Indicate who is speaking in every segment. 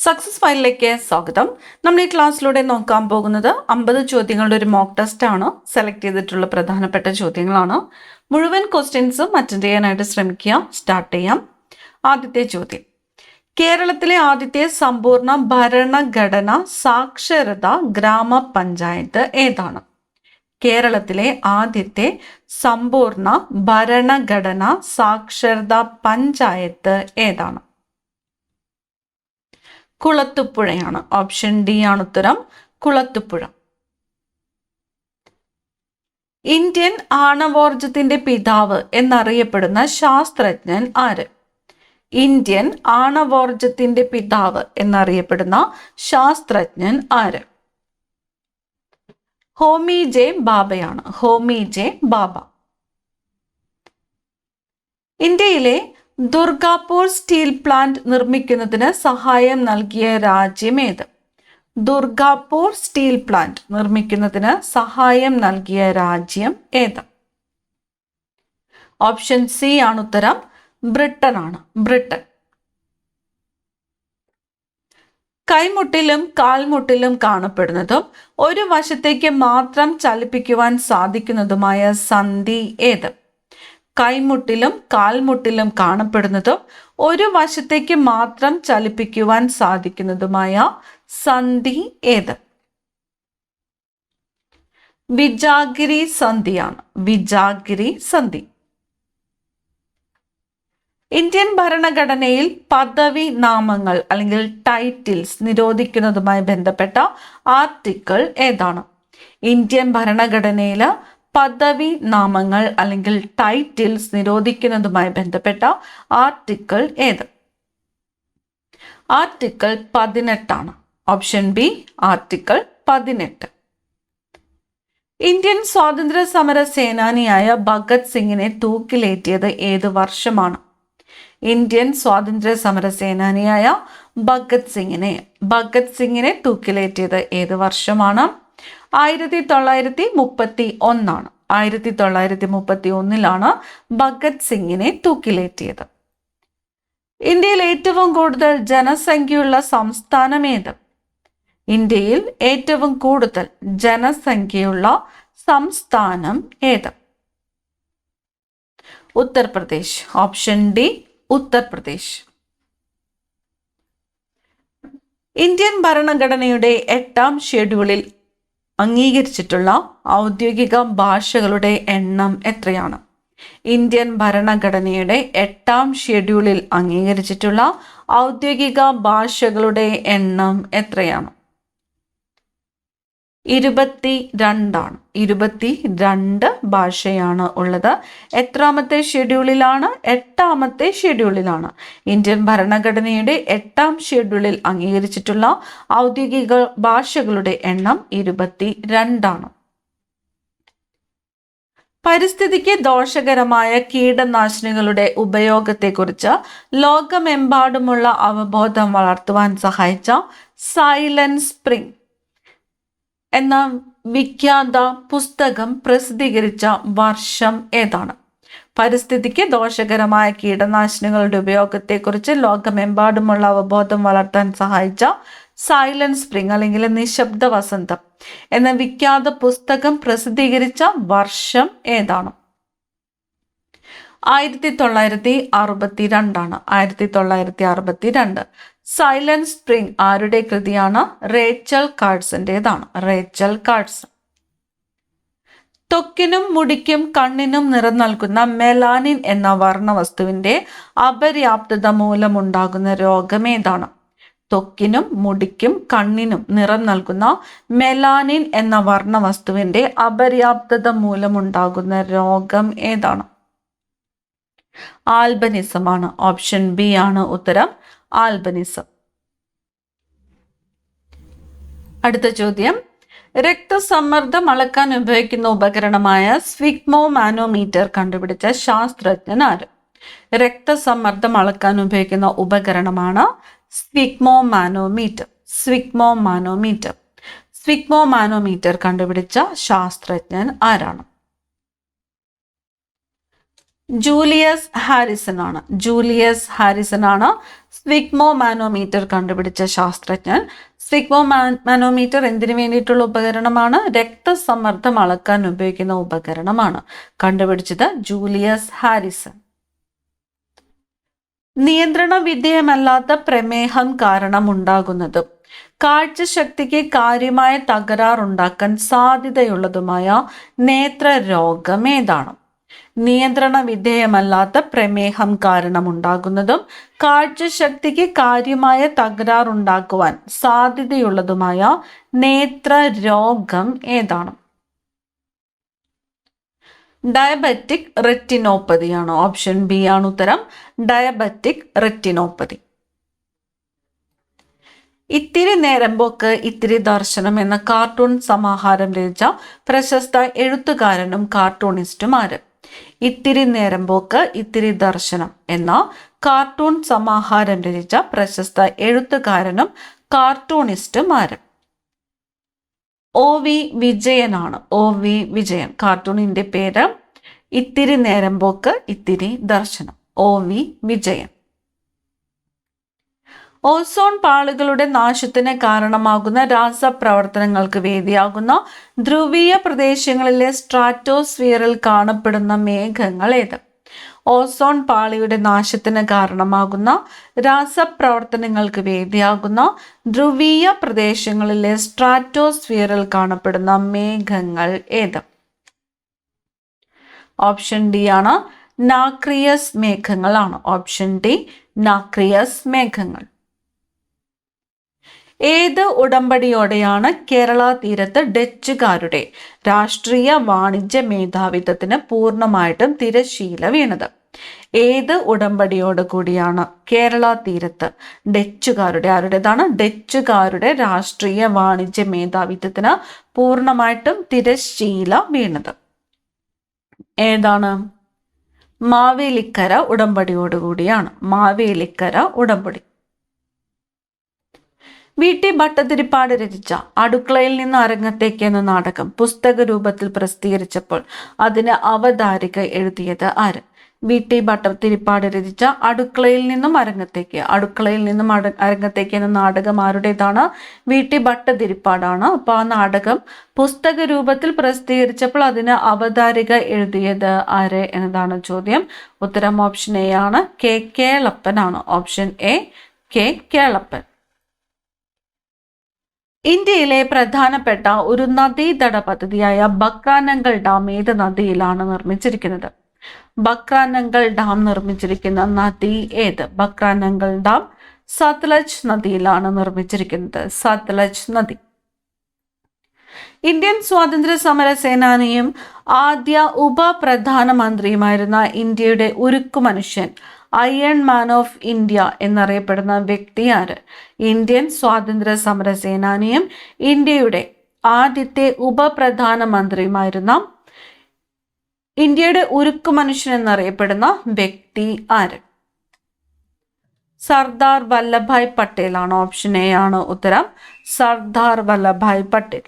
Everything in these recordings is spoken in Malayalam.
Speaker 1: സക്സസ് ഫയലിലേക്ക് സ്വാഗതം. നമ്മൾ ഈ ക്ലാസ്സിലൂടെ നോക്കാൻ പോകുന്നത് 50 ചോദ്യങ്ങളുടെ ഒരു മോക്ക് ടെസ്റ്റ് ആണ്. സെലക്ട് ചെയ്തിട്ടുള്ള പ്രധാനപ്പെട്ട ചോദ്യങ്ങളാണ്. മുഴുവൻ ക്വസ്റ്റ്യൻസും അറ്റൻഡ് ചെയ്യാനായിട്ട് ശ്രമിക്കുക. സ്റ്റാർട്ട് ചെയ്യാം. ആദ്യത്തെ ചോദ്യം: കേരളത്തിലെ ആദ്യത്തെ സമ്പൂർണ്ണ ഭരണഘടന സാക്ഷരത ഗ്രാമപഞ്ചായത്ത് ഏതാണ്? കേരളത്തിലെ ആദ്യത്തെ സമ്പൂർണ്ണ ഭരണഘടന സാക്ഷരതാ പഞ്ചായത്ത് ഏതാണ്? കുളത്തുപുഴയാണ്. ഓപ്ഷൻ ഡി ആണ് ഉത്തരം, കുളത്തുപുഴ. ഇന്ത്യൻ ആണവോർജത്തിന്റെ പിതാവ് എന്നറിയപ്പെടുന്ന ശാസ്ത്രജ്ഞൻ ആര്? ഇന്ത്യൻ ആണവോർജത്തിന്റെ പിതാവ് എന്നറിയപ്പെടുന്ന ശാസ്ത്രജ്ഞൻ ആര്? ഹോമി ജെ ബാബയാണ്. ഹോമി ജെ ബാബ. ഇന്ത്യയിലെ ദുർഗാപൂർ സ്റ്റീൽ പ്ലാന്റ് നിർമ്മിക്കുന്നതിന് സഹായം നൽകിയ രാജ്യം ഏത്? ദുർഗാപൂർ സ്റ്റീൽ പ്ലാന്റ് നിർമ്മിക്കുന്നതിന് സഹായം നൽകിയ രാജ്യം ഏത്? ഓപ്ഷൻ സി ആണ് ഉത്തരം, ബ്രിട്ടൻ ആണ്. ബ്രിട്ടൻ. കൈമുട്ടിലും കാൽമുട്ടിലും കാണപ്പെടുന്നതും ഒരു വശത്തേക്ക് മാത്രം ചലിപ്പിക്കുവാൻ സാധിക്കുന്നതുമായ സന്ധി ഏത്? കൈമുട്ടിലും കാൽമുട്ടിലും കാണപ്പെടുന്നതും ഒരു വശത്തേക്ക് മാത്രം ചലിപ്പിക്കുവാൻ സാധിക്കുന്നതുമായ സന്ധി ഏത്? വിജാഗിരി സന്ധിയാണ്. വിജാഗിരി സന്ധി. ഇന്ത്യൻ ഭരണഘടനയിൽ പദവി നാമങ്ങൾ അല്ലെങ്കിൽ ടൈറ്റിൽസ് നിരോധിക്കുന്നതുമായി ബന്ധപ്പെട്ട ആർട്ടിക്കിൾ ഏതാണ്? ഇന്ത്യൻ ഭരണഘടനയിൽ പദവി നാമങ്ങൾ അല്ലെങ്കിൽ ടൈറ്റിൽസ് നിരോധിക്കുന്നതുമായി ബന്ധപ്പെട്ട ആർട്ടിക്കിൾ ഏത്? ആർട്ടിക്കിൾ 18 ആണ്. Option B article 18. ഇന്ത്യൻ സ്വാതന്ത്ര്യ സമര സേനാനിയായ ഭഗത് സിംഗിനെ തൂക്കിലേറ്റിയത് ഏത് വർഷമാണ്? ഇന്ത്യൻ സ്വാതന്ത്ര്യ സമര സേനാനിയായ ഭഗത് സിംഗിനെ തൂക്കിലേറ്റിയത് ഏത് വർഷമാണ്? 1931. 1931 ഭഗത് സിംഗിനെ തൂക്കിലേറ്റിയത്. ഇന്ത്യയിൽ ഏറ്റവും കൂടുതൽ ജനസംഖ്യയുള്ള സംസ്ഥാനം ഏത്? ഇന്ത്യയിൽ ഏറ്റവും കൂടുതൽ ജനസംഖ്യയുള്ള സംസ്ഥാനം ഏത്? Uttar Pradesh. Option D Uttar Pradesh. Indian ഭരണഘടനയുടെ 8ാം ഷെഡ്യൂളിൽ അംഗീകരിച്ചിട്ടുള്ള ഔദ്യോഗിക ഭാഷകളുടെ എണ്ണം എത്രയാണ്? ഇന്ത്യൻ ഭരണഘടനയുടെ 8ാം ഷെഡ്യൂളിൽ അംഗീകരിച്ചിട്ടുള്ള ഔദ്യോഗിക ഭാഷകളുടെ എണ്ണം എത്രയാണ്? 22 ആണ്. 22 ഭാഷയാണ് ഉള്ളത്. എത്രാമത്തെ ഷെഡ്യൂളിലാണ്? 8ാമത്തെ ഷെഡ്യൂളിലാണ്. ഇന്ത്യൻ ഭരണഘടനയുടെ 8ാം ഷെഡ്യൂളിൽ അംഗീകരിച്ചിട്ടുള്ള ഔദ്യോഗിക ഭാഷകളുടെ എണ്ണം 22 ആണ്. പരിസ്ഥിതിക്ക് ദോഷകരമായ കീടനാശിനികളുടെ ഉപയോഗത്തെക്കുറിച്ച് ലോകമെമ്പാടുമുള്ള അവബോധം വളർത്തുവാൻ സഹായിച്ച സൈലന്റ് സ്പ്രിംഗ് എന്ന വിഖ്യാത പുസ്തകം പ്രസിദ്ധീകരിച്ച വർഷം ഏതാണ്? പരിസ്ഥിതിക്ക് ദോഷകരമായ കീടനാശിനികളുടെ ഉപയോഗത്തെക്കുറിച്ച് ലോകമെമ്പാടുമുള്ള അവബോധം വളർത്താൻ സഹായിച്ച സൈലന്റ് സ്പ്രിംഗ് അല്ലെങ്കിൽ നിശബ്ദ വസന്തം എന്ന വിഖ്യാത പുസ്തകം പ്രസിദ്ധീകരിച്ച വർഷം ഏതാണ്? 1962 ആണ്. 1962. സൈലന്റ് സ്പ്രിംഗ് ആരുടെ കൃതിയാണ്? റേച്ചൽ കാർഡ്സന്റേതാണ്. റേച്ചൽ കാർഡ്സൺ. ത്വക്കിനും മുടിക്കും കണ്ണിനും നിറം നൽകുന്ന മെലാനിൻ എന്ന വർണ്ണവസ്തുവിന്റെ അപര്യാപ്തത മൂലമുണ്ടാകുന്ന രോഗം ഏതാണ്? ത്വക്കിനും മുടിക്കും കണ്ണിനും നിറം നൽകുന്ന മെലാനിൻ എന്ന വർണ്ണവസ്തുവിന്റെ അപര്യാപ്തത മൂലമുണ്ടാകുന്ന രോഗം ഏതാണ്? ആൽബനിസമാണ്. ഓപ്ഷൻ ബി ആണ് ഉത്തരം, ആൽബനിസം. അടുത്ത ചോദ്യം: രക്തസമ്മർദ്ദം അളക്കാൻ ഉപയോഗിക്കുന്ന ഉപകരണമായ സ്ഫിഗ്മോ മാനോമീറ്റർ കണ്ടുപിടിച്ച ശാസ്ത്രജ്ഞൻ ആര്? രക്തസമ്മർദ്ദം അളക്കാൻ ഉപയോഗിക്കുന്ന ഉപകരണമാണ് സ്ഫിഗ്മോ മാനോമീറ്റർ. സ്ഫിഗ്മോ മാനോമീറ്റർ. സ്ഫിഗ്മോ മാനോമീറ്റർ കണ്ടുപിടിച്ച ശാസ്ത്രജ്ഞൻ ആരാണ്? ജൂലിയസ് ഹാരിസൺ ആണ്. ജൂലിയസ് ഹാരിസൺ ആണ് സ്വിഗ്മോ മാനോമീറ്റർ കണ്ടുപിടിച്ച ശാസ്ത്രജ്ഞൻ. സ്വിഗ്മോ മാനോമീറ്റർ എന്തിനു വേണ്ടിയിട്ടുള്ള ഉപകരണമാണ്? രക്തസമ്മർദ്ദം അളക്കാൻ ഉപയോഗിക്കുന്ന ഉപകരണമാണ്. കണ്ടുപിടിച്ചത് ജൂലിയസ് ഹാരിസൺ. നിയന്ത്രണ വിധേയമല്ലാത്ത പ്രമേഹം കാരണം ഉണ്ടാകുന്നതും കാഴ്ചശക്തിക്ക് കാര്യമായ തകരാറുണ്ടാക്കാൻ സാധ്യതയുള്ളതുമായ നേത്രരോഗം ഏതാണ്? നിയന്ത്രണ വിധേയമല്ലാത്ത പ്രമേഹം കാരണമുണ്ടാകുന്നതും കാഴ്ചശക്തിക്ക് കാര്യമായ തകരാറുണ്ടാക്കുവാൻ സാധ്യതയുള്ളതുമായ നേത്രരോഗം ഏതാണ്? ഡയബറ്റിക് റെറ്റിനോപ്പതി ആണ്. ഓപ്ഷൻ ബി ആണ് ഉത്തരം. Diabetic retinopathy. ഇത്തിരി നേരമ്പോക്ക് ഇത്തിരി ദർശനം എന്ന കാർട്ടൂൺ സമാഹാരം രചിച്ച പ്രശസ്ത എഴുത്തുകാരനും കാർട്ടൂണിസ്റ്റും ആര്? ഇത്തിരി നേരമ്പോക്ക് ഇത്തിരി ദർശനം എന്ന കാർട്ടൂൺ സമാഹാരം രചിച്ച പ്രശസ്ത എഴുത്തുകാരനും കാർട്ടൂണിസ്റ്റും ആര്? OV വിജയനാണ്. OV വിജയൻ. കാർട്ടൂണിന്റെ പേര് ഇത്തിരി നേരമ്പോക്ക് ഇത്തിരി ദർശനം. OV വിജയൻ. ഓസോൺ പാളികളുടെ നാശത്തിന് കാരണമാകുന്ന രാസപ്രവർത്തനങ്ങൾക്ക് വേദിയാകുന്ന ധ്രുവീയ പ്രദേശങ്ങളിലെ സ്ട്രാറ്റോസ്ഫിയറിൽ കാണപ്പെടുന്ന മേഘങ്ങൾ ഏത്? ഓസോൺ പാളിയുടെ നാശത്തിന് കാരണമാകുന്ന രാസപ്രവർത്തനങ്ങൾക്ക് വേദിയാകുന്ന ധ്രുവീയ പ്രദേശങ്ങളിലെ സ്ട്രാറ്റോസ്ഫിയറിൽ കാണപ്പെടുന്ന മേഘങ്ങൾ ഏത്? ഓപ്ഷൻ ഡി ആണ് നാക്രിയസ് മേഘങ്ങളാണ്. ഓപ്ഷൻ ഡി നാക്രിയസ് മേഘങ്ങൾ. ഏത് ഉടമ്പടിയോടെയാണ് കേരള തീരത്ത് ഡച്ചുകാരുടെ രാഷ്ട്രീയ വാണിജ്യ മേധാവിത്വത്തിന് പൂർണ്ണമായിട്ടും തിരശ്ശീല വീണത്? ഏത് ഉടമ്പടിയോട് കൂടിയാണ് കേരള തീരത്ത് ഡച്ചുകാരുടെ, ആരുടേതാണ്? ഡച്ചുകാരുടെ രാഷ്ട്രീയ വാണിജ്യ മേധാവിത്വത്തിന് പൂർണ്ണമായിട്ടും തിരശ്ശീല വീണത്? ഏതാണ്? മാവേലിക്കര ഉടമ്പടിയോടുകൂടിയാണ്. മാവേലിക്കര ഉടമ്പടി. VT ഭട്ടതിരിപ്പാട് രചിച്ച അടുക്കളയിൽ നിന്ന് അരങ്ങത്തേക്ക് എന്ന നാടകം പുസ്തക രൂപത്തിൽ പ്രസിദ്ധീകരിച്ചപ്പോൾ അതിന് അവതാരിക എഴുതിയത് ആര്? VT ഭട്ടതിരിപ്പാട് രചിച്ച അടുക്കളയിൽ നിന്നും അരങ്ങത്തേക്ക്, അടുക്കളയിൽ നിന്നും അരങ്ങത്തേക്ക് എന്ന നാടകം ആരുടേതാണ്? VT ഭട്ടതിരിപ്പാടാണ്. അപ്പോൾ ആ നാടകം പുസ്തക രൂപത്തിൽ പ്രസിദ്ധീകരിച്ചപ്പോൾ അതിന് അവതാരിക എഴുതിയത് ആര് എന്നതാണ് ചോദ്യം. ഉത്തരം ഓപ്ഷൻ എ ആണ്. കേളപ്പനാണ്. Option A Kelappan. ഇന്ത്യയിലെ പ്രധാനപ്പെട്ട ഒരു നദീതട പദ്ധതിയായ ബക്രാനങ്കൽ ഡാം ഏത് നദിയിലാണ് നിർമ്മിച്ചിരിക്കുന്നത്? ബക്രാനങ്കൽ ഡാം നിർമ്മിച്ചിരിക്കുന്ന നദി ഏത്? ബക്രാനങ്കൽ ഡാം സത്ലജ് നദിയിലാണ് നിർമ്മിച്ചിരിക്കുന്നത്. സത്ലജ് നദി. ഇന്ത്യൻ സ്വാതന്ത്ര്യ സമര സേനാനിയും ആദ്യ ഉപപ്രധാനമന്ത്രിയുമായിരുന്ന ഇന്ത്യയുടെ ഉരുക്കു മനുഷ്യൻ, അയൺ മാൻ ഓഫ് ഇന്ത്യ എന്നറിയപ്പെടുന്ന വ്യക്തി ആര്? ഇന്ത്യൻ സ്വാതന്ത്ര്യ സമര സേനാനിയും ഇന്ത്യയുടെ ആദ്യത്തെ ഉപപ്രധാനമന്ത്രിയുമായിരുന്ന ഇന്ത്യയുടെ ഉരുക്കു മനുഷ്യൻ എന്നറിയപ്പെടുന്ന വ്യക്തി ആര്? സർദാർ വല്ലഭായ് പട്ടേൽ ആണ്. ഓപ്ഷൻ എ ആണ് ഉത്തരം. സർദാർ വല്ലഭായ് പട്ടേൽ.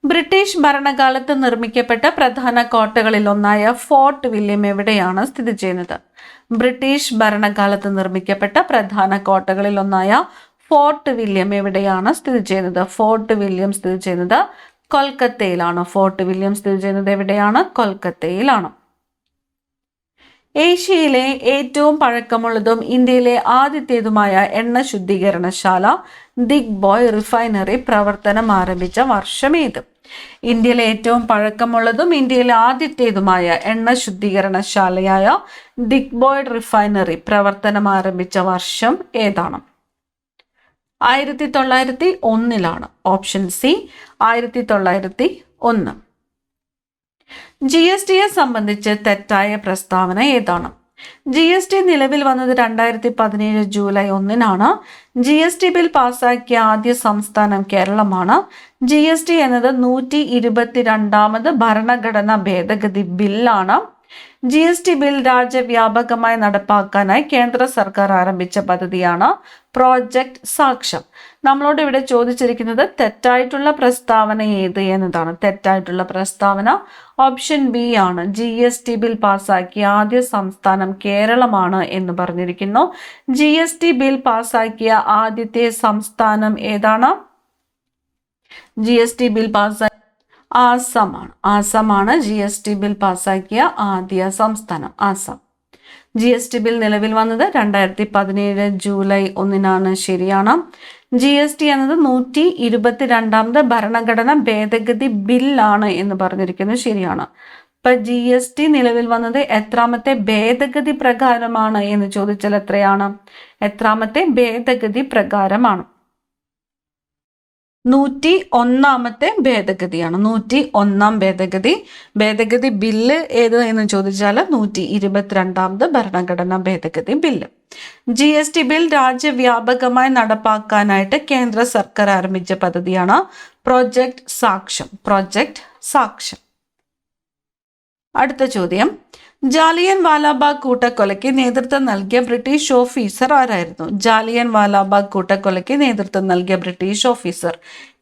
Speaker 1: ബ്രിട്ടീഷ് ഭരണകാലത്ത് നിർമ്മിക്കപ്പെട്ട പ്രധാന കോട്ടകളിൽ ഒന്നായ ഫോർട്ട് വില്യം എവിടെയാണ് സ്ഥിതി ചെയ്യുന്നത്? ബ്രിട്ടീഷ് ഭരണകാലത്ത് നിർമ്മിക്കപ്പെട്ട പ്രധാന കോട്ടകളിൽ ഒന്നായ ഫോർട്ട് വില്യം എവിടെയാണ് സ്ഥിതി ചെയ്യുന്നത്? ഫോർട്ട് വില്യം സ്ഥിതി ചെയ്യുന്നത് കൊൽക്കത്തയിലാണ്. ഫോർട്ട് വില്യം സ്ഥിതി ചെയ്യുന്നത് എവിടെയാണ്? കൊൽക്കത്തയിലാണ്. ഏഷ്യയിലെ ഏറ്റവും പഴക്കമുള്ളതും ഇന്ത്യയിലെ ആദ്യത്തേതുമായ എണ്ണ ശുദ്ധീകരണശാല ദിഗ്ബോയ് റിഫൈനറി പ്രവർത്തനം ആരംഭിച്ച വർഷം ഏത്? ഇന്ത്യയിലെ ഏറ്റവും പഴക്കമുള്ളതും ഇന്ത്യയിലെ ആദ്യത്തേതുമായ എണ്ണ ശുദ്ധീകരണശാലയായ ദിഗ്ബോയ് റിഫൈനറി പ്രവർത്തനം ആരംഭിച്ച വർഷം ഏതാണ്? 1901 ഓപ്ഷൻ സി 1901. GST സംബന്ധിച്ച് തെറ്റായ പ്രസ്താവന ഏതാണ്? GST നിലവിൽ വന്നത് 2017 ജൂലൈ 1 GST ബിൽ പാസാക്കിയ ആദ്യ സംസ്ഥാനം കേരളമാണ്. GST എന്നത് 122ാമത് ഭരണഘടനാ ഭേദഗതി ബില്ലാണ്. GST ബിൽ രാജ്യവ്യാപകമായി നടപ്പാക്കാനായി കേന്ദ്ര സർക്കാർ ആരംഭിച്ച പദ്ധതിയാണ് പ്രോജക്റ്റ് സാക്ഷം. നമ്മളോട് ഇവിടെ ചോദിച്ചിരിക്കുന്നത് തെറ്റായിട്ടുള്ള പ്രസ്താവന ഏത് എന്നതാണ്. തെറ്റായിട്ടുള്ള പ്രസ്താവന ഓപ്ഷൻ ബി ആണ്. GST ബിൽ പാസാക്കിയ ആദ്യ സംസ്ഥാനം കേരളമാണ് എന്ന് പറഞ്ഞിരിക്കുന്നു. GST ബിൽ പാസാക്കിയ ആദ്യത്തെ സംസ്ഥാനം ഏതാണ്? GST ബിൽ പാസാക്കിയ ആസാമാണ്. ആസാമാണ് GST ബിൽ പാസാക്കിയ ആദ്യ സംസ്ഥാനം. ആസാം. GST ബിൽ നിലവിൽ വന്നത് 2017 ജൂലൈ 1 ശരിയാണ്. GST എന്നത് 122ാമത് ഭരണഘടന ഭേദഗതി ബില്ലാണ് എന്ന് പറഞ്ഞിരിക്കുന്നു. ശരിയാണ്. ഇപ്പൊ GST നിലവിൽ വന്നത് എത്രാമത്തെ ഭേദഗതി പ്രകാരമാണ് എന്ന് ചോദിച്ചാൽ എത്രയാണ്? എത്രാമത്തെ ഭേദഗതി പ്രകാരമാണ്? 101ാമത്തെ ഭേദഗതിയാണ്. 101ാം ഭേദഗതി. ഭേദഗതി ബില്ല് ഏത് എന്ന് ചോദിച്ചാൽ 122ാമത് ഭരണഘടനാ ഭേദഗതി ബില്ല്. GST ബിൽ രാജ്യവ്യാപകമായി നടപ്പാക്കാനായിട്ട് കേന്ദ്ര സർക്കാർ ആരംഭിച്ച പദ്ധതിയാണ് പ്രോജക്റ്റ് സാക്ഷം. പ്രോജക്റ്റ് സാക്ഷം. അടുത്ത ചോദ്യം, ജാലിയൻ വാലാബാഗ് കൂട്ടക്കൊലയ്ക്ക് നേതൃത്വം നൽകിയ ബ്രിട്ടീഷ് ഓഫീസർ ആരായിരുന്നു? ജാലിയൻ വാലാബാഗ് കൂട്ടക്കൊലയ്ക്ക് നേതൃത്വം നൽകിയ ബ്രിട്ടീഷ് ഓഫീസർ.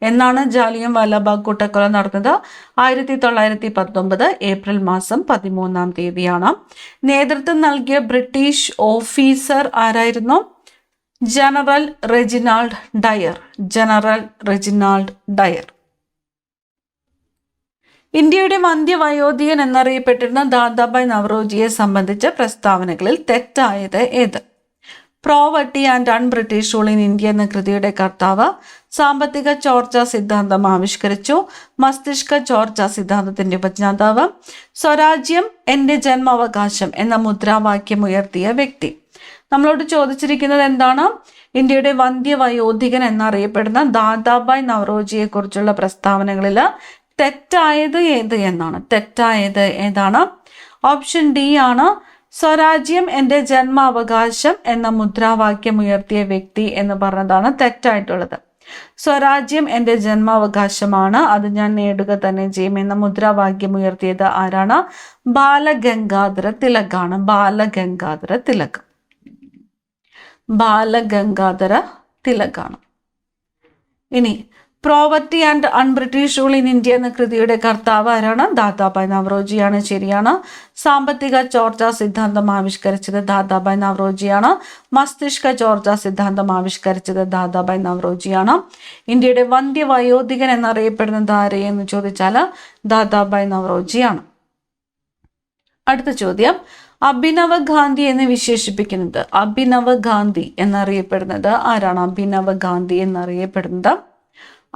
Speaker 1: എന്നാണ് ജാലിയൻ വാലാബാഗ് കൂട്ടക്കൊല നടന്നത്? 1919 ഏപ്രിൽ മാസം 13-ാം തീയതിയാണ്. നേതൃത്വം നൽകിയ ബ്രിട്ടീഷ് ഓഫീസർ ആരായിരുന്നു? General Reginald Dyer. General Reginald Dyer. ഇന്ത്യയുടെ വന്ധ്യവയോധികൻ എന്നറിയപ്പെട്ടിരുന്ന ദാദാഭായ് നവറോജിയെ സംബന്ധിച്ച പ്രസ്താവനകളിൽ തെറ്റായത് ഏത്? Poverty and un-British rule in India എന്ന കൃതിയുടെ കർത്താവ് സാമ്പത്തിക ചോർച്ചാ സിദ്ധാന്തം ആവിഷ്കരിച്ചു. മസ്തിഷ്ക ചോർച്ചാ സിദ്ധാന്തത്തിന്റെ ഉപജ്ഞാതാവ്. സ്വരാജ്യം എന്റെ ജന്മാവകാശം എന്ന മുദ്രാവാക്യം ഉയർത്തിയ വ്യക്തി. നമ്മളോട് ചോദിച്ചിരിക്കുന്നത് എന്താണ്? ഇന്ത്യയുടെ വന്ധ്യവയോധികൻ എന്നറിയപ്പെടുന്ന ദാദാഭായ് നവറോജിയെ കുറിച്ചുള്ള പ്രസ്താവനകളിൽ തെറ്റായത് ഏത് എന്നാണ്. തെറ്റായത് ഏതാണ്? ഓപ്ഷൻ ഡി ആണ്. സ്വരാജ്യം എന്റെ ജന്മാവകാശം എന്ന മുദ്രാവാക്യം ഉയർത്തിയ വ്യക്തി എന്ന് പറഞ്ഞതാണ് തെറ്റായിട്ടുള്ളത്. സ്വരാജ്യം എന്റെ ജന്മാവകാശമാണ്, അത് ഞാൻ നേടുക തന്നെ ചെയ്യും എന്ന മുദ്രാവാക്യം ഉയർത്തിയത് ആരാണ്? ബാലഗംഗാധര തിലകാണ്. ബാലഗംഗാധര തിലക്. ബാലഗംഗാധര തിലകാണ്. ഇനി poverty and un-British rule in India എന്ന കൃതിയുടെ കർത്താവ് ആരാണ്? ദാദാഭായ് നവറോജിയാണ്. ശരിയാണ്. സാമ്പത്തിക ചോർച്ചാ സിദ്ധാന്തം ആവിഷ്കരിച്ചത് ദാദാഭായ് നവറോജിയാണ്. മസ്തിഷ്ക ചോർച്ചാ സിദ്ധാന്തം ആവിഷ്കരിച്ചത് ദാദാഭായ് നവറോജിയാണ്. ഇന്ത്യയുടെ വന്ധ്യവയോധികൻ എന്നറിയപ്പെടുന്നത് ആരെ എന്ന് ചോദിച്ചാൽ ദാദാഭായ് നവറോജിയാണ്. അടുത്ത ചോദ്യം, അഭിനവ ഗാന്ധി എന്ന് വിശേഷിപ്പിക്കുന്നത്, അഭിനവ ഗാന്ധി എന്നറിയപ്പെടുന്നത് ആരാണ്? അഭിനവ ഗാന്ധി എന്നറിയപ്പെടുന്നത്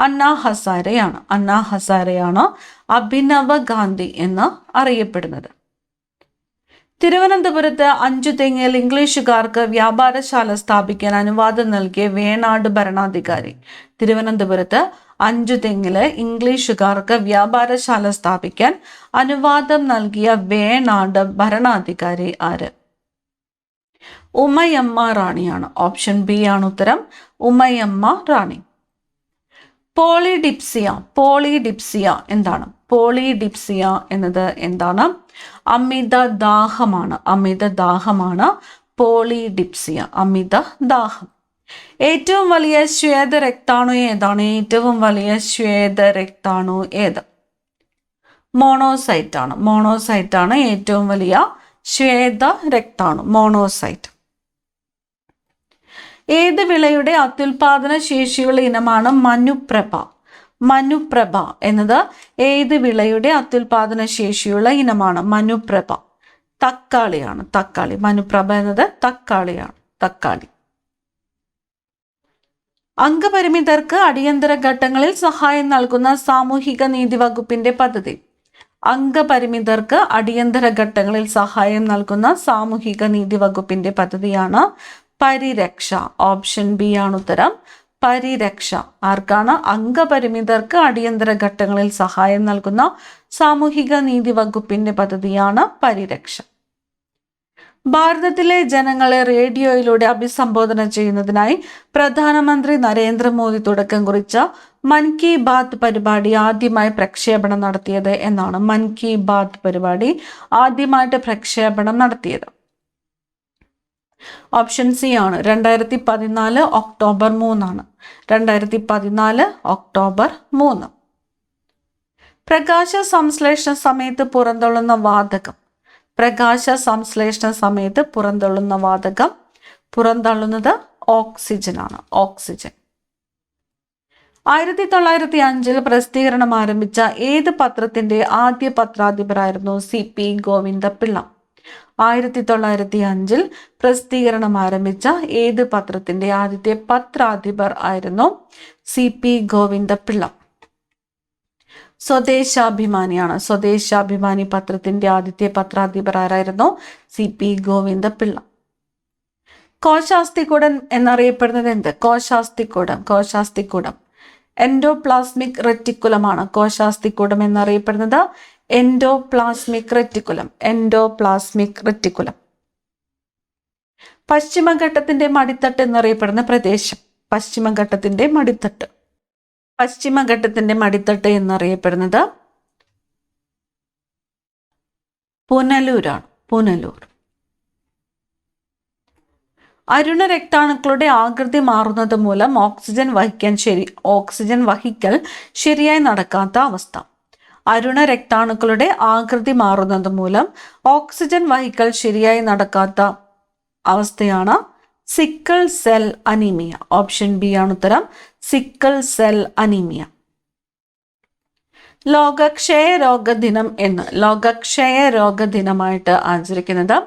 Speaker 1: അണ്ണാ ഹസാരെയാണ്. അണ്ണാ ഹസാരെയാണ് അഭിനവ ഗാന്ധി എന്ന് അറിയപ്പെടുന്നത്. തിരുവനന്തപുരത്ത് അഞ്ചുതെങ്ങിൽ ഇംഗ്ലീഷുകാർക്ക് വ്യാപാരശാല സ്ഥാപിക്കാൻ അനുവാദം നൽകിയ വേണാട് ഭരണാധികാരി. തിരുവനന്തപുരത്ത് അഞ്ചുതെങ്ങില് ഇംഗ്ലീഷുകാർക്ക് വ്യാപാരശാല സ്ഥാപിക്കാൻ അനുവാദം നൽകിയ വേണാട് ഭരണാധികാരി ആര്? ഉമയമ്മ റാണിയാണ്. ഓപ്ഷൻ ബി ആണ് ഉത്തരം. ഉമയമ്മ റാണി. പോളിഡിപ്സിയ. പോളിഡിപ്സിയ എന്താണ്? പോളിഡിപ്സിയ എന്നത് എന്താണ്? അമിത ദാഹമാണ്. അമിത ദാഹമാണ് പോളിഡിപ്സിയ. അമിത ദാഹം. ഏറ്റവും വലിയ ശ്വേതരക്താണു ഏതാണ്? ഏറ്റവും വലിയ ശ്വേതരക്താണു ഏത്? മോണോസൈറ്റ് ആണ്. മോണോസൈറ്റ് ആണ് ഏറ്റവും വലിയ ശ്വേതരക്താണു. മോണോസൈറ്റ്. ഏത് വിളയുടെ അത്യുൽപാദന ശേഷിയുള്ള ഇനമാണ് മനുപ്രഭ? മനുപ്രഭ എന്നത് ഏത് വിളയുടെ അത്യുൽപാദന ശേഷിയുള്ള ഇനമാണ്? മനുപ്രഭ തക്കാളിയാണ്. തക്കാളി. മനുപ്രഭ എന്നത് തക്കാളിയാണ്. തക്കാളി. അംഗപരിമിതർക്ക് അടിയന്തര ഘട്ടങ്ങളിൽ സഹായം നൽകുന്ന സാമൂഹിക നീതി വകുപ്പിന്റെ പദ്ധതി. അംഗപരിമിതർക്ക് അടിയന്തര ഘട്ടങ്ങളിൽ സഹായം നൽകുന്ന സാമൂഹിക നീതി വകുപ്പിന്റെ പദ്ധതിയാണ് പരിരക്ഷ. ഓപ്ഷൻ ബി ആണ് ഉത്തരം. പരിരക്ഷ. ആർക്കാണ്? അംഗപരിമിതർക്ക് അടിയന്തര ഘട്ടങ്ങളിൽ സഹായം നൽകുന്ന സാമൂഹിക നീതി വകുപ്പിന്റെ പദ്ധതിയാണ് പരിരക്ഷ. ഭാരതത്തിലെ ജനങ്ങളെ റേഡിയോയിലൂടെ അഭിസംബോധന ചെയ്യുന്നതിനായി പ്രധാനമന്ത്രി നരേന്ദ്രമോദി തുടക്കം കുറിച്ച മൻ കി ബാത്ത് പരിപാടി ആദ്യമായി പ്രക്ഷേപണം നടത്തിയത് എന്നാണ്? മൻ കി ബാത്ത് പരിപാടി ആദ്യമായിട്ട് പ്രക്ഷേപണം നടത്തിയത് ഓപ്ഷൻ സി ആണ് 2014 ഒക്ടോബർ 3 2014 ഒക്ടോബർ 3. പ്രകാശ സംശ്ലേഷണ സമയത്ത് പുറന്തള്ളുന്ന വാതകം. പ്രകാശ സംശ്ലേഷണ സമയത്ത് പുറന്തള്ളുന്ന വാതകം പുറന്തള്ളുന്നത് ഓക്സിജൻ ആണ്. ഓക്സിജൻ. 1905 പ്രസിദ്ധീകരണം ആരംഭിച്ച ഏത് പത്രത്തിന്റെ ആദ്യ പത്രാധിപരായിരുന്നു? CP ഗോവിന്ദപിള്ള. 1905 പ്രസിദ്ധീകരണം ആരംഭിച്ച ഏത് പത്രത്തിന്റെ ആദ്യത്തെ പത്രാധിപർ ആയിരുന്നു? CP ഗോവിന്ദപിള്ള. സ്വദേശാഭിമാനിയാണ്. സ്വദേശാഭിമാനി പത്രത്തിന്റെ ആദ്യത്തെ പത്രാധിപർ ആരായിരുന്നു? CP ഗോവിന്ദപിള്ള. കോശാസ്ഥികൂടം എന്നറിയപ്പെടുന്നത് എന്ത്? കോശാസ്ഥികൂടം. കോശാസ്ഥികൂടം എൻഡോപ്ലാസ്മിക് റെറ്റിക്കുലമാണ്. കോശാസ്ഥികൂടം എന്നറിയപ്പെടുന്നത് എൻഡോപ്ലാസ്മിക് റെറ്റിക്കുലം. Endoplasmic reticulum. പശ്ചിമഘട്ടത്തിന്റെ മടിത്തട്ട് എന്നറിയപ്പെടുന്ന പ്രദേശം. പശ്ചിമഘട്ടത്തിന്റെ മടിത്തട്ട്. പശ്ചിമഘട്ടത്തിന്റെ മടിത്തട്ട് എന്നറിയപ്പെടുന്നത് പുനലൂരാണ്. പുനലൂർ. അരുണ രക്താണുക്കളുടെ ആകൃതി മാറുന്നത് മൂലം ഓക്സിജൻ വഹിക്കൽ ശരിയായി നടക്കാത്ത അവസ്ഥ. അരുണ രക്താണുക്കളുടെ ആകൃതി മാറുന്നത് മൂലം ഓക്സിജൻ വഹിക്കൽ ശരിയായി നടക്കാത്ത അവസ്ഥയാണ് sickle cell anaemia. Option B ആണ് ഉത്തരം. Sickle cell anaemia. ലോകക്ഷയ രോഗ ദിനം എന്ന്. ലോകക്ഷയ രോഗ ദിനമായിട്ട് ആചരിക്കുന്നത്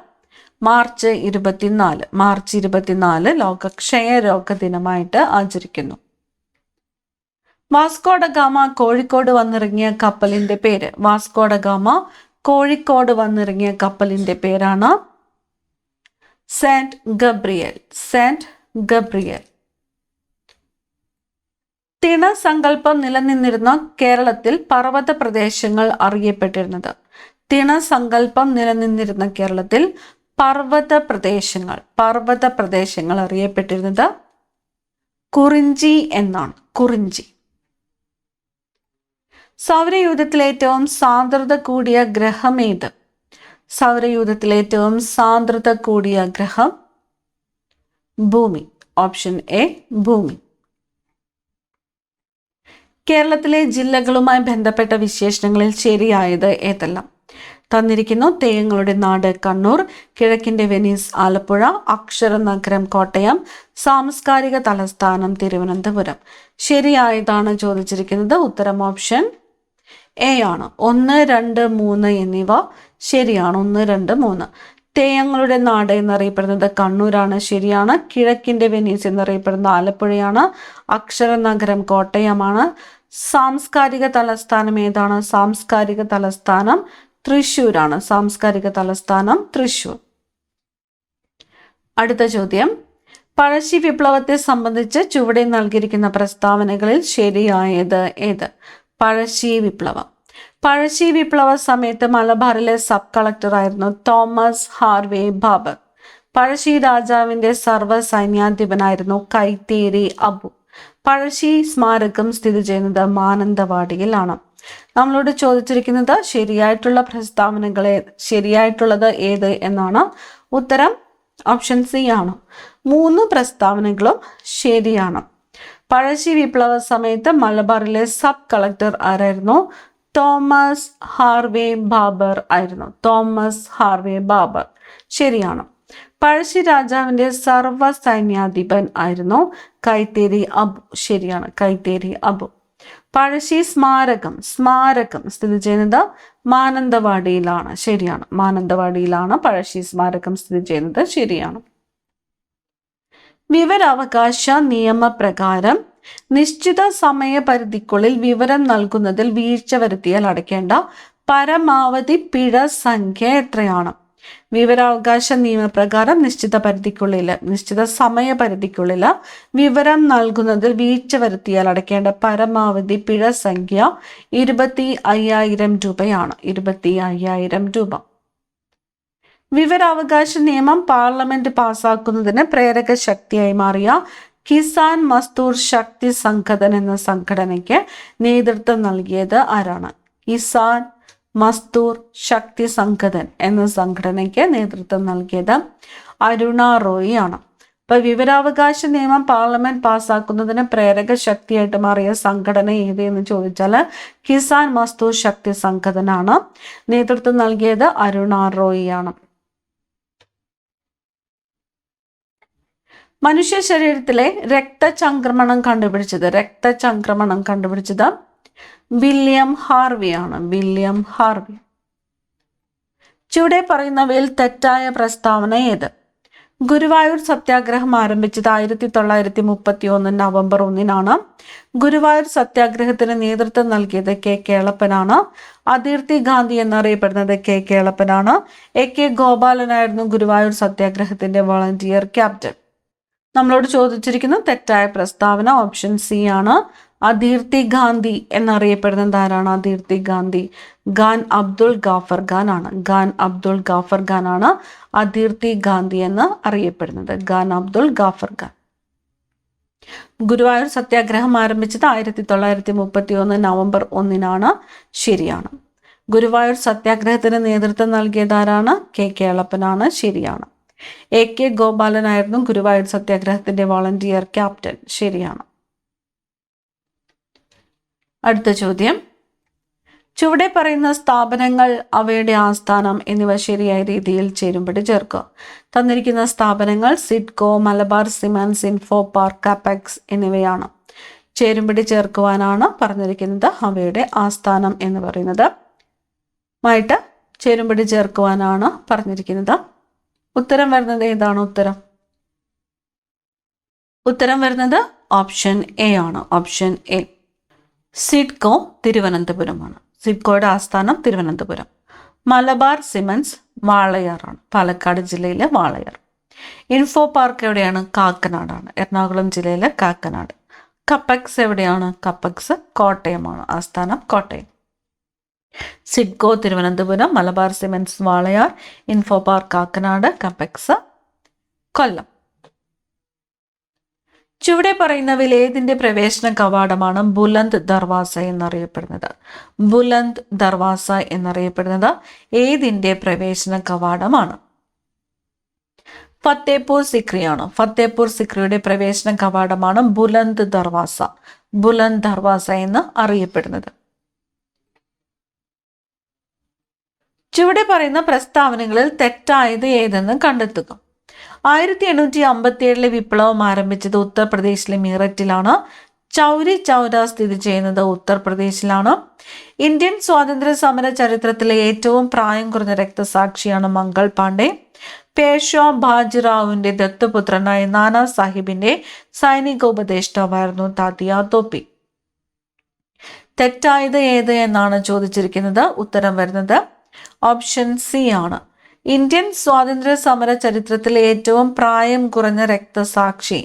Speaker 1: മാർച്ച് 24. മാർച്ച് 24 ലോകക്ഷയ രോഗ ദിനമായിട്ട് ആചരിക്കുന്നു. വാസ്കോ ഡ ഗാമ കോഴിക്കോട് വന്നിറങ്ങിയ കപ്പലിന്റെ പേര്. വാസ്കോ ഡ ഗാമ കോഴിക്കോട് വന്നിറങ്ങിയ കപ്പലിന്റെ പേരാണ് സെന്റ് ഗബ്രിയേൽ. Saint Gabriel. തിണസങ്കല്പം നിലനിന്നിരുന്ന കേരളത്തിൽ പർവ്വത പ്രദേശങ്ങൾ അറിയപ്പെട്ടിരുന്നത്. തിണസങ്കല്പം നിലനിന്നിരുന്ന കേരളത്തിൽ പർവ്വത പ്രദേശങ്ങൾ അറിയപ്പെട്ടിരുന്നത് കുറിഞ്ചി എന്നാണ്. കുറിഞ്ചി. സൗരയൂഥത്തിലെ ഏറ്റവും സാന്ദ്രത കൂടിയ ഗ്രഹം ഏത്? സൗരയൂഥത്തിലെ ഏറ്റവും സാന്ദ്രത കൂടിയ ഗ്രഹം ഭൂമി. ഓപ്ഷൻ എ ഭൂമി. കേരളത്തിലെ ജില്ലകളുമായി ബന്ധപ്പെട്ട വിശേഷണങ്ങളിൽ ശരിയായത് ഏതെല്ലാം? തന്നിരിക്കുന്നു. തെയ്യങ്ങളുടെ നാട് കണ്ണൂർ, കിഴക്കിന്റെ വെനീസ് ആലപ്പുഴ, അക്ഷരനഗരം കോട്ടയം, സാംസ്കാരിക തലസ്ഥാനം തിരുവനന്തപുരം. ശരിയായതാണ് ചോദിച്ചിരിക്കുന്നത്. ഉത്തരം ഓപ്ഷൻ എ ആണ്. 1, 2, 3 എന്നിവ ശരിയാണ്. 1, 2, 3. തെയ്യങ്ങളുടെ നാട് എന്നറിയപ്പെടുന്നത് കണ്ണൂരാണ്. ശരിയാണ്. കിഴക്കിന്റെ വെനീസ് എന്നറിയപ്പെടുന്നത് ആലപ്പുഴയാണ്. അക്ഷരനഗരം കോട്ടയമാണ്. സാംസ്കാരിക തലസ്ഥാനം ഏതാണ്? സാംസ്കാരിക തലസ്ഥാനം തൃശ്ശൂരാണ്. സാംസ്കാരിക തലസ്ഥാനം തൃശ്ശൂർ. അടുത്ത ചോദ്യം. പഴശ്ശി വിപ്ലവത്തെ സംബന്ധിച്ച് ചുവടെ നൽകിയിരിക്കുന്ന പ്രസ്താവനകളിൽ ശരിയായത് ഏത്? പഴശ്ശി വിപ്ലവം. പഴശ്ശി വിപ്ലവ സമയത്ത് മലബാറിലെ സബ് കളക്ടറായിരുന്നു തോമസ് ഹാർവേ ബാബർ. പഴശ്ശി രാജാവിന്റെ സർവ്വ സൈന്യാധിപനായിരുന്നു കൈത്തേരി അബു. പഴശ്ശി സ്മാരകം സ്ഥിതി ചെയ്യുന്നത് മാനന്തവാടിയിലാണ്. നമ്മളോട് ചോദിച്ചിരിക്കുന്നത് ശരിയായിട്ടുള്ളത് ഏത് എന്നാണ്. ഉത്തരം ഓപ്ഷൻ സി ആണ്. 3 പ്രസ്താവനകളും ശരിയാണ്. പഴശ്ശി വിപ്ലവ സമയത്ത് മലബാറിലെ സബ് കളക്ടർ ആരായിരുന്നു? തോമസ് ഹാർവേ ബാബർ ആയിരുന്നു. Thomas Harvey Babur. ശരിയാണ്. പഴശ്ശി രാജാവിന്റെ സർവ്വ സൈന്യാധിപൻ ആയിരുന്നു കൈത്തേരി അബു. ശരിയാണ്. കൈത്തേരി അബു. പഴശ്ശി സ്മാരകം സ്ഥിതി ചെയ്യുന്നത് മാനന്തവാടിയിലാണ്. ശരിയാണ്. മാനന്തവാടിയിലാണ് പഴശ്ശി സ്മാരകം സ്ഥിതി ചെയ്യുന്നത്. ശരിയാണ്. വിവരാവകാശ നിയമപ്രകാരം നിശ്ചിത സമയപരിധിക്കുള്ളിൽ വിവരം നൽകുന്നതിൽ വീഴ്ച വരുത്തിയാൽ അടയ്ക്കേണ്ട പരമാവധി പിഴ സംഖ്യ എത്രയാണ്? വിവരാവകാശ നിയമപ്രകാരം നിശ്ചിത സമയപരിധിക്കുള്ളിൽ വിവരം നൽകുന്നതിൽ വീഴ്ച വരുത്തിയാൽ അടയ്ക്കേണ്ട പരമാവധി പിഴ സംഖ്യ 25,000 രൂപയാണ്. 25,000 രൂപ. വിവരാവകാശ നിയമം പാർലമെന്റ് പാസാക്കുന്നതിന് പ്രേരക ശക്തിയായി മാറിയ കിസാൻ മസ്ദൂർ ശക്തി സംഘടൻ എന്ന സംഘടനയ്ക്ക് നേതൃത്വം നൽകിയത് ആരാണ്? കിസാൻ മസ്ദൂർ ശക്തി സംഘടൻ എന്ന സംഘടനയ്ക്ക് നേതൃത്വം നൽകിയത് അരുണ റോയി ആണ്. അപ്പൊ വിവരാവകാശ നിയമം പാർലമെന്റ് പാസ്സാക്കുന്നതിന് പ്രേരക ശക്തിയായിട്ട് മാറിയ സംഘടന ഏത് എന്ന് ചോദിച്ചാൽ കിസാൻ മസ്ദൂർ ശക്തി സംഘടന ആണ്. നേതൃത്വം നൽകിയത് അരുണ റോയി ആണ്. മനുഷ്യ ശരീരത്തിലെ രക്തചംക്രമണം കണ്ടുപിടിച്ചത് വില്യം ഹാർവി ആണ്. William Harvey. ചുവടെ പറയുന്നവയിൽ തെറ്റായ പ്രസ്താവന ഏത്? ഗുരുവായൂർ സത്യാഗ്രഹം ആരംഭിച്ചത് 1931 നവംബർ 1-നാണ്. ഗുരുവായൂർ സത്യാഗ്രഹത്തിന് നേതൃത്വം നൽകിയത് കെ കേളപ്പനാണ്. അതിർത്തി ഗാന്ധി എന്നറിയപ്പെടുന്നത് കെ കേളപ്പനാണ്. AK ഗോപാലനായിരുന്നു ഗുരുവായൂർ സത്യാഗ്രഹത്തിന്റെ വോളണ്ടിയർ ക്യാപ്റ്റൻ. നമ്മളോട് ചോദിച്ചിരിക്കുന്ന തെറ്റായ പ്രസ്താവന ഓപ്ഷൻ സി ആണ്. അതിർത്തി ഗാന്ധി എന്നറിയപ്പെടുന്നത് ആരാണ്? അതിർത്തി ഗാന്ധി ഖാൻ അബ്ദുൾ ഗാഫർ ഖാൻ ആണ്. ഖാൻ അബ്ദുൾ ഗാഫർ ഖാൻ ആണ് അതിർത്തി ഗാന്ധി എന്ന് അറിയപ്പെടുന്നത്. ഖാൻ അബ്ദുൾ ഗാഫർ ഖാൻ. ഗുരുവായൂർ സത്യാഗ്രഹം ആരംഭിച്ചത് 1931 നവംബർ 1-നാണ്. ശരിയാണ്. ഗുരുവായൂർ സത്യാഗ്രഹത്തിന് നേതൃത്വം നൽകിയത് ആരാണ്? കെ കേളപ്പനാണ്. ശരിയാണ്. AK ഗോപാലനായിരുന്നു ഗുരുവായൂർ സത്യാഗ്രഹത്തിന്റെ വോളണ്ടിയർ ക്യാപ്റ്റൻ. ശരിയാണ്. അടുത്ത ചോദ്യം, ചുവടെ പറയുന്ന സ്ഥാപനങ്ങൾ, അവയുടെ ആസ്ഥാനം എന്നിവ ശരിയായ രീതിയിൽ ചേരുംപടി ചേർക്കുക. തന്നിരിക്കുന്ന സ്ഥാപനങ്ങൾ SIDCO, Malabar cements, info park, CAPEX എന്നിവയാണ്. ചേരുംപടി ചേർക്കുവാനാണ് പറഞ്ഞിരിക്കുന്നത്. അവയുടെ ആസ്ഥാനം എന്ന് പറയുന്നത് മായിട്ട് ചേരുംപടി ചേർക്കുവാനാണ് പറഞ്ഞിരിക്കുന്നത്. ഉത്തരം വരുന്നത് ഏതാണ്? ഉത്തരം വരുന്നത് ഓപ്ഷൻ എ ആണ്. Option A. സിഡ്കോ തിരുവനന്തപുരമാണ്. സിഡ്കോയുടെ ആസ്ഥാനം തിരുവനന്തപുരം. മലബാർ സിമന്റ്സ് വാളയാറാണ്. പാലക്കാട് ജില്ലയിലെ വാളയാർ. ഇൻഫോ പാർക്ക് എവിടെയാണ്? കാക്കനാടാണ്. എറണാകുളം ജില്ലയിലെ കാക്കനാട്. കപ്പെക്സ് എവിടെയാണ്? കപ്പെക്സ് കോട്ടയമാണ്. ആസ്ഥാനം കോട്ടയം. സിഡ്കോ തിരുവനന്തപുരം, മലബാർ സിമന്റ്സ് വാളയാർ, ഇൻഫോ പാർക്ക് കാക്കനാട്, കപ്പെക്സ് കൊല്ലം. ചുവടെ പറയുന്നവയിൽ ഏതിന്റെ പ്രവേശന കവാടമാണ് ബുലന്ദ് ദർവാസ എന്നറിയപ്പെടുന്നത്? ബുലന്ദ് ദർവാസ എന്നറിയപ്പെടുന്നത് ഏതിന്റെ പ്രവേശന കവാടമാണ്? ഫത്തേപൂർ സിക്രിയാണ്. ഫത്തേപൂർ സിക്രിയുടെ പ്രവേശന കവാടമാണ് ബുലന്ദ് ദർവാസ. ബുലന്ദ് ദർവാസ എന്ന് അറിയപ്പെടുന്നത്. ചുവടെ പറയുന്ന പ്രസ്താവനകളിൽ തെറ്റായത് ഏതെന്ന് കണ്ടെത്തുക. 1857 വിപ്ലവം ആരംഭിച്ചത് ഉത്തർപ്രദേശിലെ മീററ്റിലാണ്. ചൗരി ചൗര സ്ഥിതി ചെയ്യുന്നത് ഉത്തർപ്രദേശിലാണ്. ഇന്ത്യൻ സ്വാതന്ത്ര്യ സമര ചരിത്രത്തിലെ ഏറ്റവും പ്രായം കുറഞ്ഞ രക്തസാക്ഷിയാണ് മംഗൾ പാണ്ഡെ. പേഷ്വാ ബാജിറാവുവിന്റെ ദത്തുപുത്രനായ നാനാ സാഹിബിന്റെ സൈനിക ഉപദേഷ്ടാവായിരുന്നു താത്യ തോപ്പി. തെറ്റായത് ഏത് എന്നാണ് ചോദിച്ചിരിക്കുന്നത്. ഉത്തരം വരുന്നത് ഓപ്ഷൻ സി ആണ്. ഇന്ത്യൻ സ്വാതന്ത്ര്യ സമര ചരിത്രത്തിലെ ഏറ്റവും പ്രായം കുറഞ്ഞ രക്തസാക്ഷി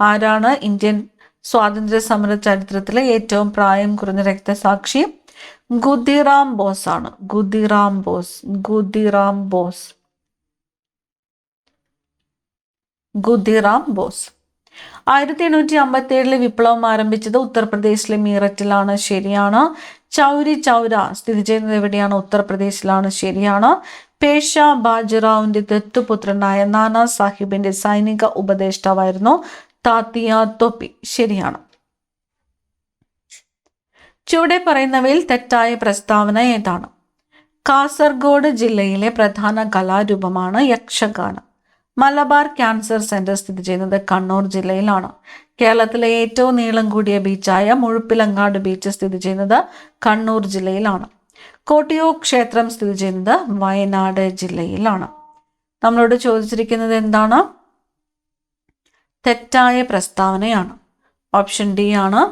Speaker 1: ആരാണ്? ഇന്ത്യൻ സ്വാതന്ത്ര്യ സമര ചരിത്രത്തിലെ ഏറ്റവും പ്രായം കുറഞ്ഞ രക്തസാക്ഷി ഖുദിറാം ബോസ് ആണ്. Khudiram boss. Khudiram boss. Khudiram boss. 1857 വിപ്ലവം ആരംഭിച്ചത് ഉത്തർപ്രദേശിലെ മീററ്റിലാണ്. ശരിയാണ്. ചൗരി ചൗര സ്ഥിതി ചെയ്യുന്നത് എവിടെയാണ്? ഉത്തർപ്രദേശിലാണ്. ശരിയാണ്. പേഷ്വാ ബാജിറാവുവിന്റെ ദത്തുപുത്രനായ നാനാ സാഹിബിന്റെ സൈനിക ഉപദേഷ്ടാവായിരുന്നു താത്യ തോപ്പി. ശരിയാണ്. ചുവടെ പറയുന്നവയിൽ തെറ്റായ പ്രസ്താവന ഏതാണ്? കാസർഗോഡ് ജില്ലയിലെ പ്രധാന കലാരൂപമാണ് യക്ഷഗാനം. മലബാർ ക്യാൻസർ സെന്റർ സ്ഥിതി ചെയ്യുന്നത് കണ്ണൂർ ജില്ലയിലാണ്. കേരളത്തിലെ ഏറ്റവും നീളം കൂടിയ ബീച്ചായ മുഴുപ്പിലങ്ങാട് ബീച്ച് സ്ഥിതി ചെയ്യുന്നത് കണ്ണൂർ ജില്ലയിലാണ്. കോട്ടിയൂർ ക്ഷേത്രം സ്ഥിതി ചെയ്യുന്നത് വയനാട് ജില്ലയിലാണ്. നമ്മളോട് ചോദിച്ചിരിക്കുന്നത് എന്താണ്? തെറ്റായ പ്രസ്താവനയാണ്. ഓപ്ഷൻ ഡി ആണ്.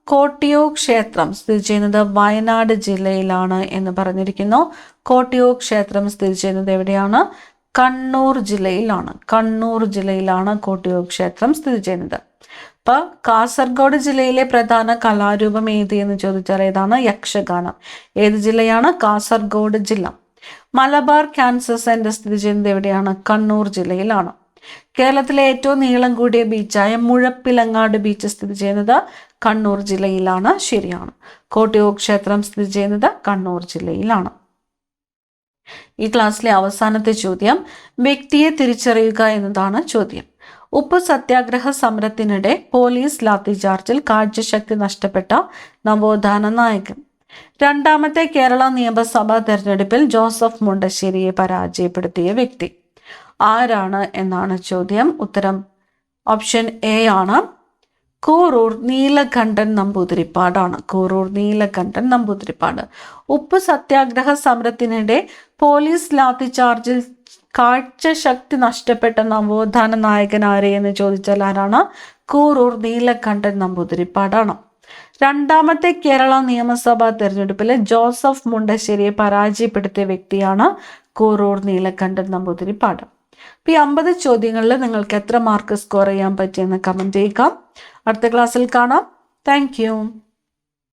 Speaker 1: കോട്ടിയൂർ ക്ഷേത്രം സ്ഥിതി ചെയ്യുന്നത് വയനാട് ജില്ലയിലാണ് എന്ന് പറഞ്ഞിരിക്കുന്നു. കോട്ടിയൂർ ക്ഷേത്രം സ്ഥിതി ചെയ്യുന്നത് എവിടെയാണ്? കണ്ണൂർ ജില്ലയിലാണ്. കണ്ണൂർ ജില്ലയിലാണ് കോട്ടിയൂർ ക്ഷേത്രം സ്ഥിതി ചെയ്യുന്നത്. അപ്പൊ കാസർഗോഡ് ജില്ലയിലെ പ്രധാന കലാരൂപം ഏത് എന്ന് ചോദിച്ചാൽ ഏതാണ്? യക്ഷഗാനം. ഏത് ജില്ലയാണ്? കാസർഗോഡ് ജില്ല. മലബാർ ക്യാൻസർ സെന്റർ സ്ഥിതി ചെയ്യുന്നത് എവിടെയാണ്? കണ്ണൂർ ജില്ലയിലാണ്. കേരളത്തിലെ ഏറ്റവും നീളം കൂടിയ ബീച്ചായ മുഴപ്പിലങ്ങാട് ബീച്ച് സ്ഥിതി ചെയ്യുന്നത് കണ്ണൂർ ജില്ലയിലാണ്. ശരിയാണ്. കോട്ടയൂർ ക്ഷേത്രം സ്ഥിതി ചെയ്യുന്നത് കണ്ണൂർ ജില്ലയിലാണ്. ഈ ക്ലാസ്സിലെ അവസാനത്തെ ചോദ്യം, വ്യക്തിയെ തിരിച്ചറിയുക എന്നതാണ് ചോദ്യം. ഉപ്പ് സത്യാഗ്രഹ സമരത്തിനിടെ പോലീസ് ലാത്തിചാർജിൽ കാഴ്ചശക്തി നഷ്ടപ്പെട്ട നവോത്ഥാന നായകൻ. രണ്ടാമത്തെ കേരള നിയമസഭാ തെരഞ്ഞെടുപ്പിൽ ജോസഫ് മുണ്ടശ്ശേരിയെ പരാജയപ്പെടുത്തിയ വ്യക്തി ആരാണ് എന്നാണ് ചോദ്യം. ഉത്തരം ഓപ്ഷൻ എ ആണ്. കൂറൂർ നീലകണ്ഠൻ നമ്പൂതിരിപ്പാടാണ്. കൂറൂർ നീലകണ്ഠൻ നമ്പൂതിരിപ്പാട്. ഉപ്പ് സത്യാഗ്രഹ സമരത്തിനിടെ പോലീസ് ലാത്തിചാർജിൽ കാഴ്ചശക്തി നഷ്ടപ്പെട്ട നവോത്ഥാന നായകൻ ആരെ എന്ന് ചോദിച്ചാൽ ആരാണ്? കൂറൂർ നീലകണ്ഠൻ നമ്പൂതിരിപ്പാടാണ്. രണ്ടാമത്തെ കേരള നിയമസഭാ തെരഞ്ഞെടുപ്പിൽ ജോസഫ് മുണ്ടശ്ശേരിയെ പരാജയപ്പെടുത്തിയ വ്യക്തിയാണ് കൂറൂർ നീലകണ്ഠൻ നമ്പൂതിരിപ്പാട്. ഈ 50 ചോദ്യങ്ങളിൽ നിങ്ങൾക്ക് എത്ര മാർക്ക് സ്കോർ ചെയ്യാൻ പറ്റിയെന്ന് കമന്റ് ചെയ്യുക. അടുത്ത ക്ലാസ്സിൽ കാണാം. താങ്ക്